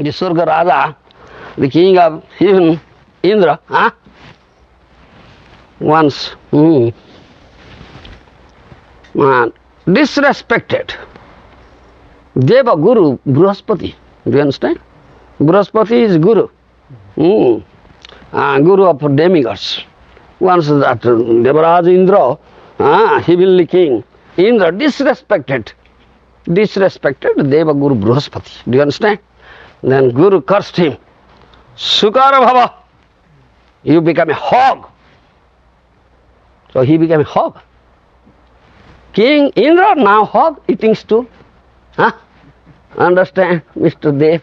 the Surga Raja, the king of heaven, Indra, once disrespected Deva Guru Brihaspati. Do you understand? Brihaspati is Guru. Guru of demigods. Once that Devaraj Indra, heavenly king, Indra disrespected Deva Guru Brihaspati. Do you understand? Then Guru cursed him. Sukara Bhava, you become a hog. So he became a hog. King Indra, now hog, eating stool. Understand, Mr. Dev?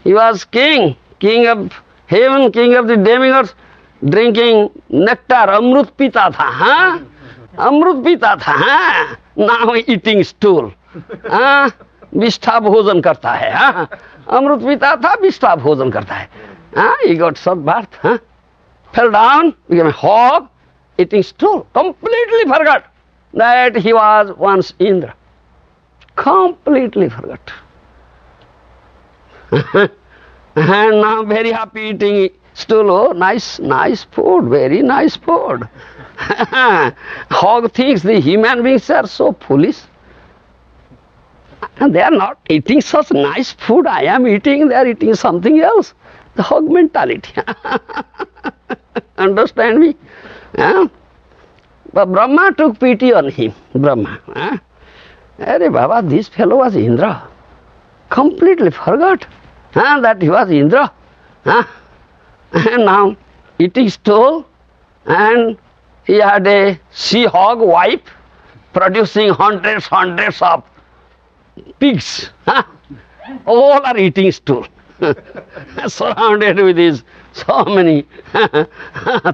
He was king of heaven, king of the demigods, drinking nectar, amrut pita tha, Amrut pita tha, now eating stool. Vistha bhojan karta hai. Amrut pita tha, vistha bhojan karta hai. He got sunbath, fell down, became a hog, eating stool. Completely forgot that he was once Indra. Completely forgot. And now very happy eating stool. Oh, nice food, very nice food. Hog thinks the human beings are so foolish. And they are not eating such nice food I am eating, they are eating something else. The hog mentality. Understand me? But Brahma took pity on him. Brahma. Arey Baba, this fellow was Indra. Completely forgot that he was Indra. And now eating stool, and he had a she-hog wife producing hundreds of pigs. All are eating stool. Surrounded with his so many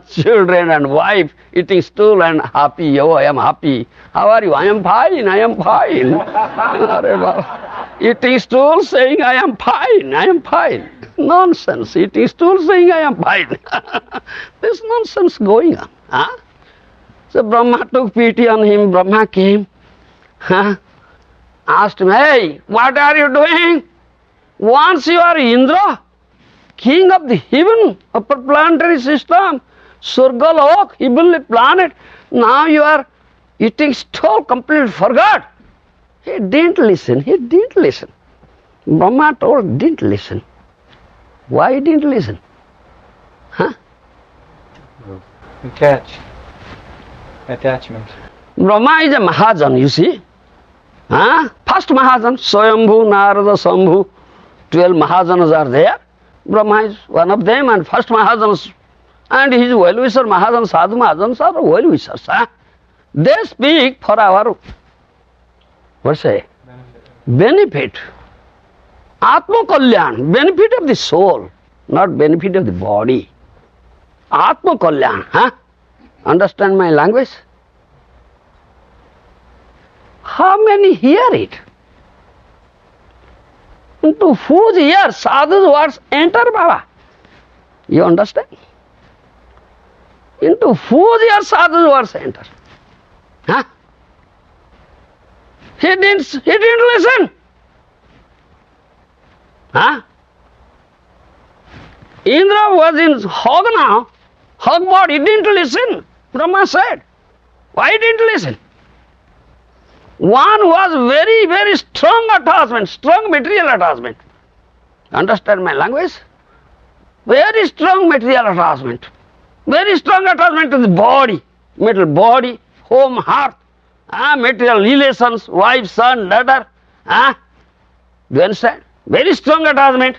children and wife eating stool and happy. Oh, I am happy. How are you? I am fine. Eating stool saying I am fine. Nonsense. Eating stool saying I am fine. There's nonsense going on. So Brahma took pity on him. Brahma came, asked him, hey, what are you doing? Once you are Indra, king of the heaven, upper planetary system, Surgalok, heavenly planet, now you are eating stool, completely forgot. He didn't listen. Brahma told, didn't listen. Why he didn't listen? Attachment. Brahma is a Mahajan, you see. First Mahajan, Swayambhu, Narada, Sambhu, 12 Mahajanas are there. Brahma is one of them, and first Mahajanas, and his well-wisher Mahajan, Sadhu Mahajans are well-wishers. They speak for our, benefit. Atma Kalyan, benefit of the soul, not benefit of the body. Atma Kalyan, Understand my language? How many hear it? Into whose ears sadhu's words enter, Baba? You understand? Into whose ears sadhu's words enter? He didn't listen. Indra was in hog now, hog body, didn't listen. Brahma said, why didn't listen? One was very, very strong attachment, strong material attachment. Understand my language? Very strong material attachment. Very strong attachment to the body, material body, home, heart, material relations, wife, son, daughter. Do you understand? Very strong attachment.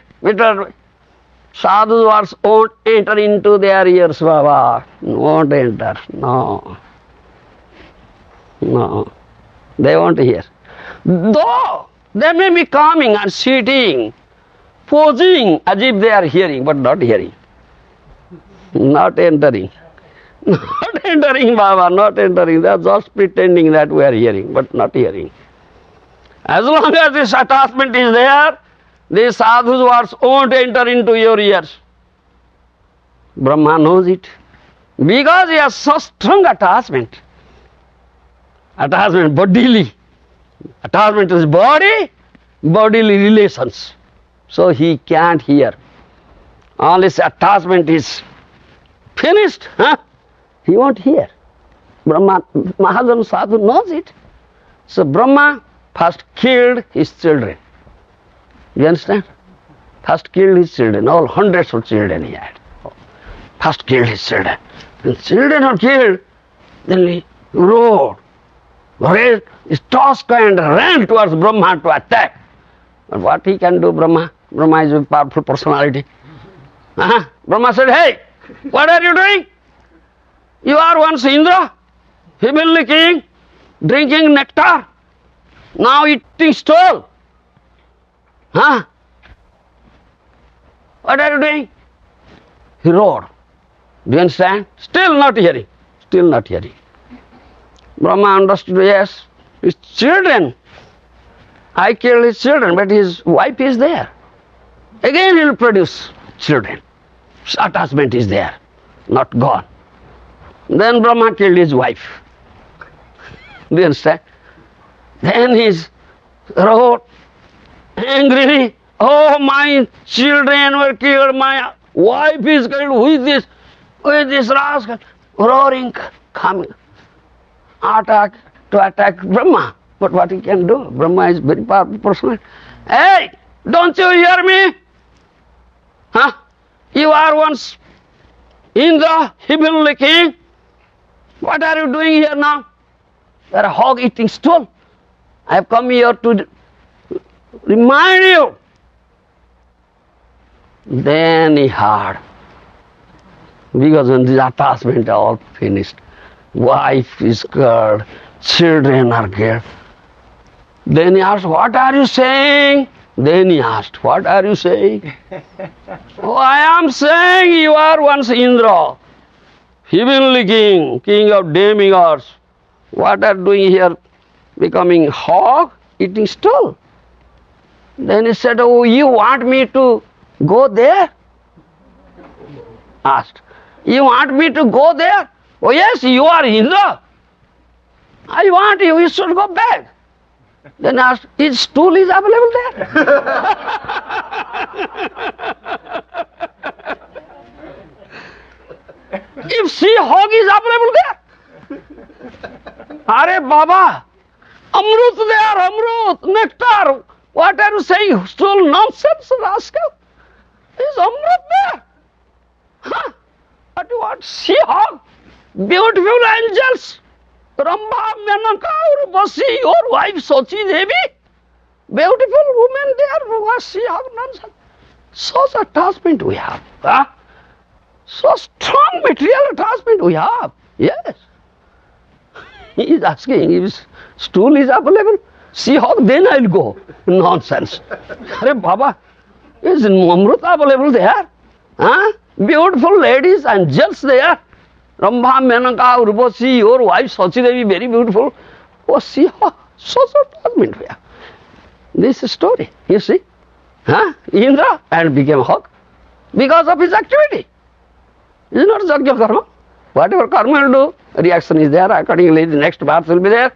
Sadhu's words won't enter into their ears, Baba. Won't enter. No. They won't hear. Though they may be coming and sitting, posing as if they are hearing, but not hearing. Not entering. Not entering, Baba, not entering. They are just pretending that we are hearing, but not hearing. As long as this attachment is there, the sadhu's words won't enter into your ears. Brahma knows it. Because he has so strong attachment. Attachment bodily. Attachment to his body, bodily relations. So he can't hear. Unless attachment is finished, he won't hear. Brahma, Mahajan Sadhu knows it. So Brahma first killed his children. You understand? First killed his children, all hundreds of children he had. First killed his children. When children are killed, then he roared, raised his tusk and ran towards Brahma to attack. But what he can do, Brahma? Brahma is a powerful personality. Brahma said, hey, what are you doing? You are once Indra, heavenly king, drinking nectar, now eating stool. What are you doing? He roared. Do you understand? Still not hearing. Still not hearing. Brahma understood, yes, his children. I killed his children, but his wife is there. Again he will produce children. Attachment is there, not gone. Then Brahma killed his wife. Do you understand? Then he wrote angrily, oh, my children were killed, my wife is killed, who is this? Who is this rascal? Roaring, coming, to attack Brahma. But what he can do? Brahma is very powerful person. Hey, don't you hear me? You are once Indra, heavenly king. What are you doing here now? You are a hog eating stool. I have come here to remind you. Then he heard, because when the attachment are all finished, wife is killed, children are killed. Then he asked, what are you saying? Then he asked, what are you saying? Oh, I am saying you are once Indra, heavenly king, king of demigods. What are you doing here, becoming hog, eating stool? Then he said, oh, you want me to go there? Asked, you want me to go there? Oh yes, you are Indra. I want you should go back. Then asked, is stool is available there? If sea hog is available there? Are Baba, Amrut there, Amrut, nectar. What are you saying? Stool nonsense, rascal. Is Amrut there? What do you want? Sea hog, beautiful angels. Rambha, Menaka, Urvasi, your wife Sochi Devi, beautiful woman there, was she have nonsense. Such attachment we have. So strong material attachment we have. Yes. He is asking if stool is available, sea hog, then I'll go. Nonsense. Are Baba, is Amrut available there? Beautiful ladies, angels there. Rambha, Menaka, Urvasi, your wife Sochi Devi, very beautiful. Oh, see how such attachment we have. This story, you see. Indra and became a hog because of his activity. It's not Yajna karma. Whatever karma will do, reaction is there. Accordingly, the next birth will be there.